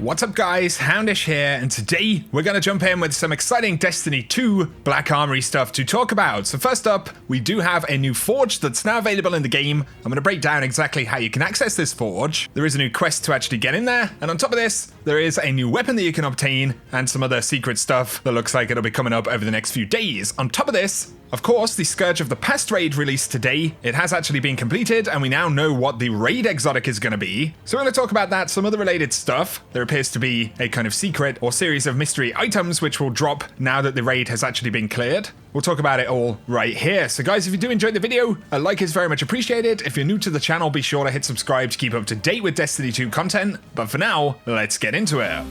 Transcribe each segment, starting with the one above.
What's up guys, Houndish here, and today we're going to jump in with some exciting Destiny 2 Black Armory stuff to talk about. So first up, we do have a new forge that's now available in the game. I'm going to break down exactly how you can access this forge. There is a new quest to actually get in there, and on top of this, there is a new weapon that you can obtain, and some other secret stuff that looks like it'll be coming up over the next few days. On top of this, of course, the Scourge of the Past raid released today. It has actually been completed, and we now know what the raid exotic is going to be. So we're going to talk about that, some other related stuff. There appears to be a kind of secret or series of mystery items which will drop now that the raid has actually been cleared. We'll talk about it all right here. So guys, if you do enjoy the video, a like is very much appreciated. If you're new to the channel, be sure to hit subscribe to keep up to date with Destiny 2 content. But for now, let's get into it.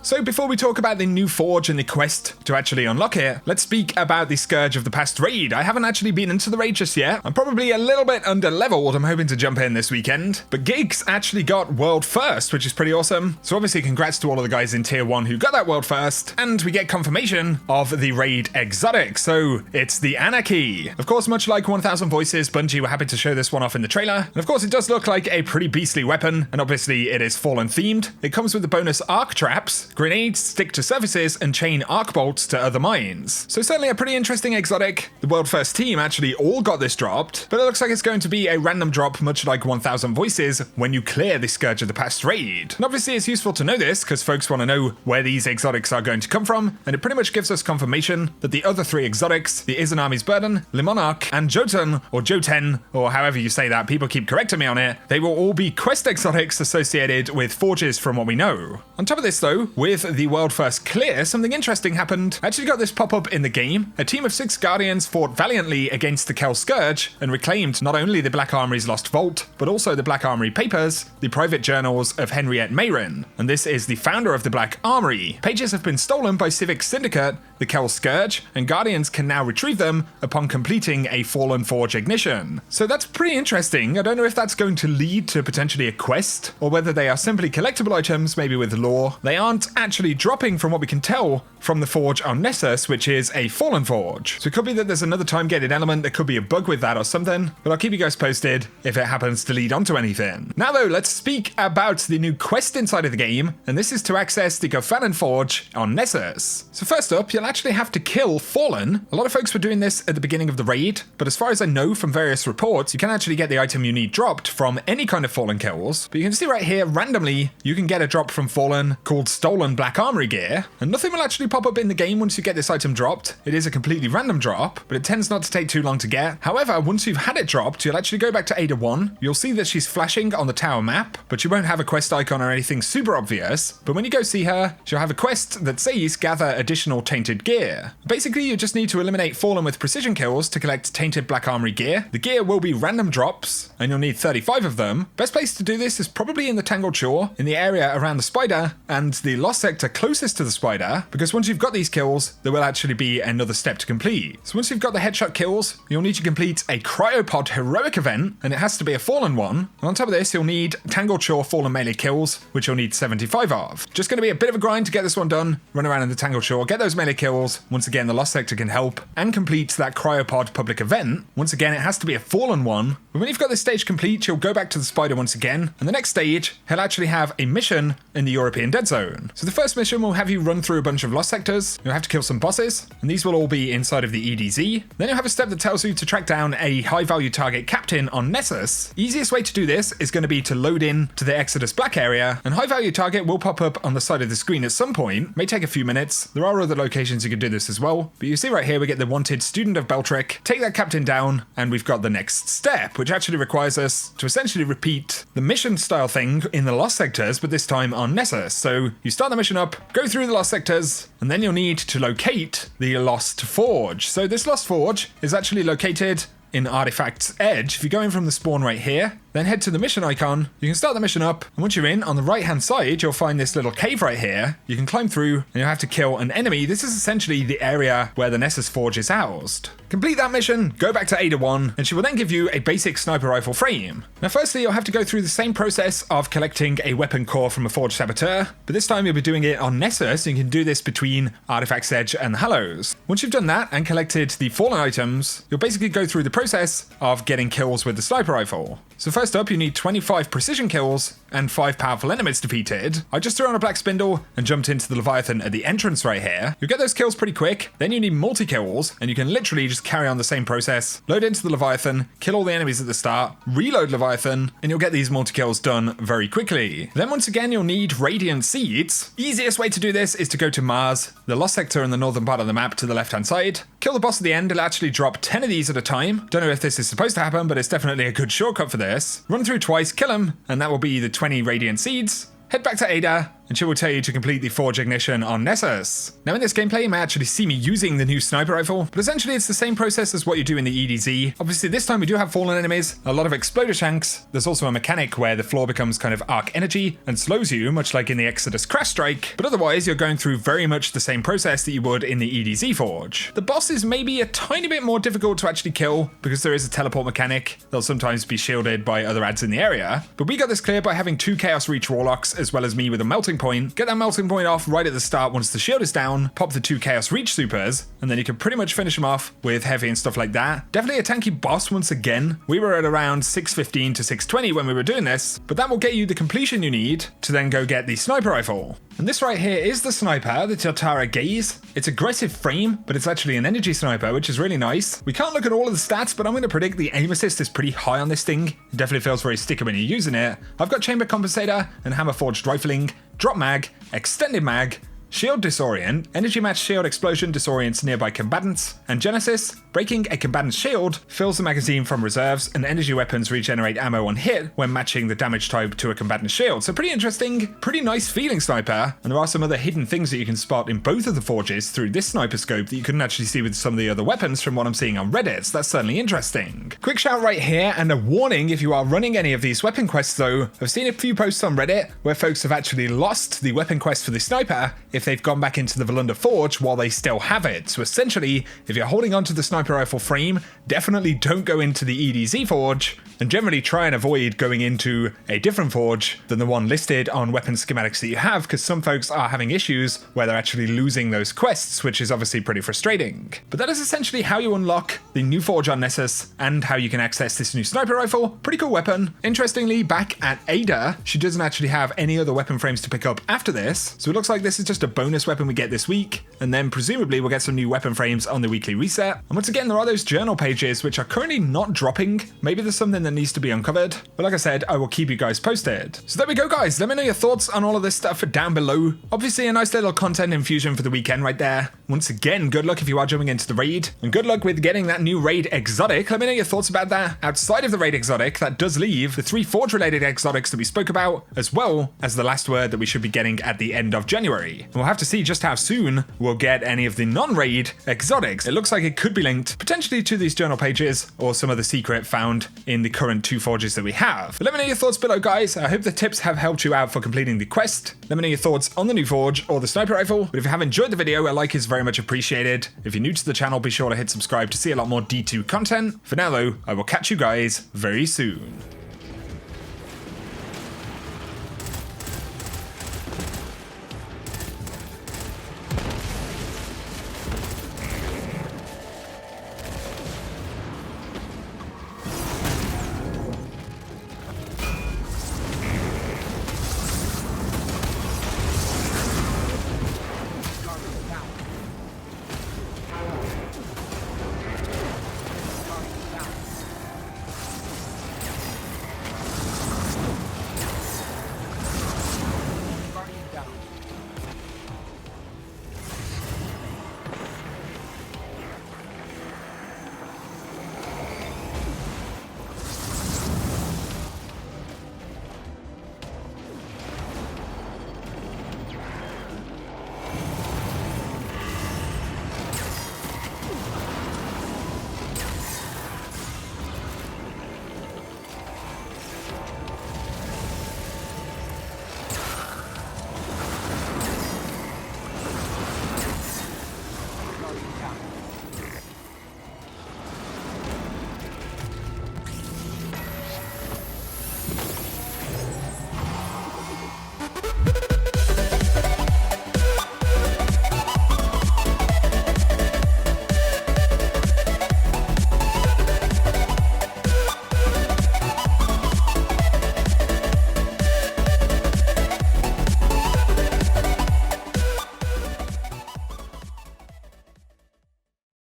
So before we talk about the new forge and the quest to actually unlock it, let's speak about the Scourge of the Past raid. I haven't actually been into the raid just yet. I'm probably a little bit under leveled. I'm hoping to jump in this weekend. But Gigs actually got world first, which is pretty awesome. So obviously congrats to all of the guys in tier 1 who got that world first. And we get confirmation of the raid exotic. So it's the Anarchy. Of course, much like 1000 Voices, Bungie were happy to show this one off in the trailer. And of course, it does look like a pretty beastly weapon. And obviously it is Fallen themed. It comes with the bonus arc traps. Grenades stick to surfaces and chain arc bolts to other mines. So certainly a pretty interesting exotic. The world first team actually all got this dropped, but it looks like it's going to be a random drop much like 1000 Voices when you clear the Scourge of the Past raid. And obviously it's useful to know this because folks want to know where these exotics are going to come from, and it pretty much gives us confirmation that the other 3 exotics, the Izanami's Burden, Le Monarch, and Jotun, or Joten, or however you say that, people keep correcting me on it, they will all be quest exotics associated with forges from what we know. On top of this though, with the world first clear, something interesting happened. I actually got this pop-up in the game. A team of 6 Guardians fought valiantly against the Kel Scourge and reclaimed not only the Black Armory's lost vault, but also the Black Armory papers, the private journals of Henriette Mayron. And this is the founder of the Black Armory. Pages have been stolen by Civic Syndicate, the Kel Scourge, and Guardians can now retrieve them upon completing a Fallen Forge ignition. So that's pretty interesting. I don't know if that's going to lead to potentially a quest, or whether they are simply collectible items, maybe with lore. They aren't actually dropping from what we can tell from the forge on Nessus, which is a Fallen Forge. So it could be that there's another time-gated element, there could be a bug with that or something, but I'll keep you guys posted if it happens to lead onto anything. Now though, let's speak about the new quest inside of the game, and this is to access the Gofannon Forge on Nessus. So first up, you'll actually have to kill Fallen. A lot of folks were doing this at the beginning of the raid, but as far as I know from various reports, you can actually get the item you need dropped from any kind of Fallen kills. But you can see right here, randomly, you can get a drop from Fallen called Stolen Black Armory gear, and nothing will actually pop up in the game once you get this item dropped. It is a completely random drop, but it tends not to take too long to get. However, once you've had it dropped, you'll actually go back to Ada 1. You'll see that she's flashing on the tower map, but you won't have a quest icon or anything super obvious. But when you go see her, she'll have a quest that says gather additional Tainted gear. Basically, you just need to eliminate Fallen with precision kills to collect Tainted Black Armory gear. The gear will be random drops, and you'll need 35 of them. Best place to do this is probably in the Tangled Shore, in the area around the spider, and the Lost Sector closest to the spider, because once you've got these kills, there will actually be another step to complete. So once you've got the headshot kills, you'll need to complete a Cryopod heroic event, and it has to be a Fallen one. And on top of this, you'll need Tangled Shore Fallen melee kills, which you'll need 75 of. Just going to be a bit of a grind to get this one done. Run around in the Tangled Shore, get those melee kills. Once again, the Lost Sector can help, and complete that Cryopod public event. Once again, it has to be a Fallen one. But when you've got this stage complete, you'll go back to the spider once again, and the next stage, he'll actually have a mission in the European Dead Zone. So the first mission will have you run through a bunch of Lost Sectors. You'll have to kill some bosses, and these will all be inside of the EDZ. Then you'll have a step that tells you to track down a high-value target captain on Nessus. Easiest way to do this is going to be to load in to the Exodus Black area, and high-value target will pop up on the side of the screen at some point. May take a few minutes. There are other locations you can do this as well, but you see right here we get the wanted student of Beltrick. Take that captain down, and we've got the next step, which actually requires us to essentially repeat the mission style thing in the Lost Sectors, but this time on Nessus. So you start the mission up, go through the Lost Sectors, and then you'll need to locate the Lost Forge. So this Lost Forge is actually located in Artifact's Edge. If you go in from the spawn right here, then head to the mission icon, you can start the mission up, and once you're in, on the right hand side, you'll find this little cave right here. You can climb through, and you'll have to kill an enemy. This is essentially the area where the Nessus Forge is housed. Complete that mission, go back to Ada 1, and she will then give you a basic sniper rifle frame. Now firstly, you'll have to go through the same process of collecting a weapon core from a Forge Saboteur, but this time you'll be doing it on Nessus, and you can do this between Artifact's Edge and the Hallows. Once you've done that and collected the fallen items, you'll basically go through the process of getting kills with the sniper rifle. So first up, you need 25 precision kills, and 5 powerful enemies defeated, I just threw on a black spindle and jumped into the Leviathan at the entrance right here. You get those kills pretty quick, then you need multi-kills, and you can literally just carry on the same process. Load into the Leviathan, kill all the enemies at the start, reload Leviathan, and you'll get these multi-kills done very quickly. Then once again, you'll need Radiant Seeds. Easiest way to do this is to go to Mars, the Lost Sector in the northern part of the map to the left-hand side. Kill the boss at the end, it'll actually drop 10 of these at a time. Don't know if this is supposed to happen, but it's definitely a good shortcut for this. Run through twice, kill him, and that will be the 20 Radiant Seeds. Head back to Ada, and she will tell you to complete the Forge Ignition on Nessus. Now in this gameplay, you may actually see me using the new sniper rifle, but essentially it's the same process as what you do in the EDZ. Obviously this time we do have fallen enemies, a lot of exploder shanks. There's also a mechanic where the floor becomes kind of arc energy and slows you, much like in the Exodus Crash Strike, but otherwise you're going through very much the same process that you would in the EDZ Forge. The boss is maybe a tiny bit more difficult to actually kill because there is a teleport mechanic. They'll sometimes be shielded by other ads in the area, but we got this clear by having 2 Chaos Reach Warlocks as well as me with a melting point. Get that melting point off right at the start once the shield is down, pop the 2 Chaos Reach supers, and then you can pretty much finish them off with heavy and stuff like that. Definitely a tanky boss once again. We were at around 615 to 620 when we were doing this, but that will get you the completion you need to then go get the sniper rifle. And this right here is the sniper, the Totara Gaze. It's aggressive frame, but it's actually an energy sniper, which is really nice. We can't look at all of the stats, but I'm going to predict the aim assist is pretty high on this thing. It definitely feels very sticky when you're using it. I've got chamber compensator and hammer forged rifling, drop mag, extended mag, shield disorient, energy match shield explosion disorients nearby combatants, and Genesis, breaking a combatant's shield, fills the magazine from reserves, and energy weapons regenerate ammo on hit when matching the damage type to a combatant's shield. So pretty interesting, pretty nice feeling sniper, and there are some other hidden things that you can spot in both of the forges through this sniper scope that you couldn't actually see with some of the other weapons from what I'm seeing on Reddit, so that's certainly interesting. Quick shout right here, and a warning if you are running any of these weapon quests though. I've seen a few posts on Reddit where folks have actually lost the weapon quest for the sniper if they've gone back into the Volunda Forge while they still have it. So essentially, if you're holding onto the sniper rifle frame, definitely don't go into the EDZ Forge, and generally try and avoid going into a different forge than the one listed on weapon schematics that you have, because some folks are having issues where they're actually losing those quests, which is obviously pretty frustrating. But that is essentially how you unlock the new forge on Nessus and how you can access this new sniper rifle. Pretty cool weapon. Interestingly, back at Ada, she doesn't actually have any other weapon frames to pick up after this, so it looks like this is just a bonus weapon we get this week, and then presumably we'll get some new weapon frames on the weekly reset. And once again, there are those journal pages which are currently not dropping. Maybe there's something that needs to be uncovered, but like I said, I will keep you guys posted. So there we go, guys. Let me know your thoughts on all of this stuff down below. Obviously a nice little content infusion for the weekend right there. Once again, good luck if you are jumping into the raid, and good luck with getting that new raid exotic. Let me know your thoughts about that. Outside of the raid exotic, that does leave the 3 forge related exotics that we spoke about, as well as the last word that we should be getting at the end of January. And we'll have to see just how soon we'll get any of the non-raid exotics. It looks like it could be linked potentially to these journal pages or some of the secret found in the current 2 forges that we have. But let me know your thoughts below, guys. I hope the tips have helped you out for completing the quest. Let me know your thoughts on the new forge or the sniper rifle. But if you have enjoyed the video, a like is very much appreciated. If you're new to the channel, be sure to hit subscribe to see a lot more D2 content. For now though, I will catch you guys very soon.